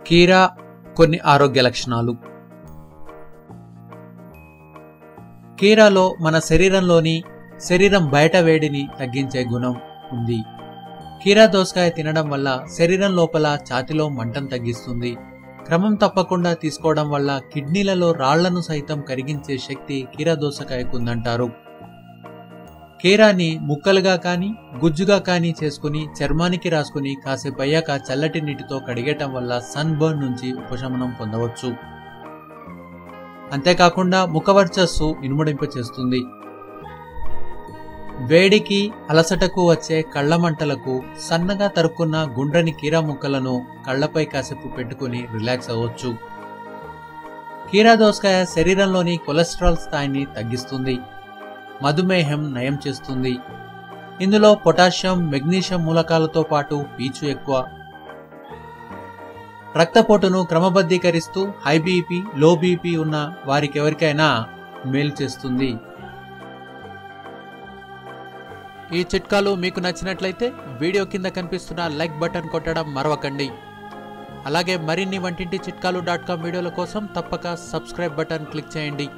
కీరా కొన్ని ఆరోగ్య లక్షణాలు. కీరాలో మన శరీరం బయట వేడిని తగ్గించే గుణం ఉంది. కీరా దోసకాయ తినడం వల్ల శరీరం లోపల ఛాతిలో మంటను తగ్గిస్తుంది. క్రమం తప్పకుండా తీసుకోవడం వల్ల కిడ్నీలలో రాళ్లను సైతం కరిగించే శక్తి కీరా దోసకాయకు ఉందంటారు. కీరాని ముక్కలుగా కానీ గుజ్జుగా కానీ చేసుకుని చర్మానికి రాసుకుని కాసేపు అయ్యాక చల్లటి నీటితో కడిగేయటం వల్ల సన్ బర్న్ నుంచి ఉపశమనం పొందవచ్చు. అంతేకాకుండా ముఖవర్చస్సు ఇనుమడింప చేస్తుంది. వేడికి అలసటకు వచ్చే కళ్ల మంటలకు సన్నగా తరుక్కున్న గుండ్రని కీరా ముక్కలను కళ్లపై కాసేపు పెట్టుకుని రిలాక్స్ అవ్వచ్చు. కీరా దోసకాయ శరీరంలోని కొలెస్ట్రాల్ స్థాయిని తగ్గిస్తుంది. మధుమేహం నయం చేస్తుంది. ఇందులో పొటాషియం, మెగ్నీషియం మూలకాలతో పాటు పీచు ఎక్కువ. రక్తపోటును క్రమబద్ధీకరిస్తూ హై బీపీ, లో బీపీ ఉన్న వారికెవరికైనా మేలు చేస్తుంది. ఈ చిట్కాలు మీకు నచ్చినట్లయితే వీడియో కింద కనిపిస్తున్న లైక్ బటన్ కొట్టడం మరవకండి. అలాగే మరిన్ని వంటింటి చిట్కాలు.com వీడియోల కోసం తప్పక సబ్స్క్రైబ్ బటన్ క్లిక్ చేయండి.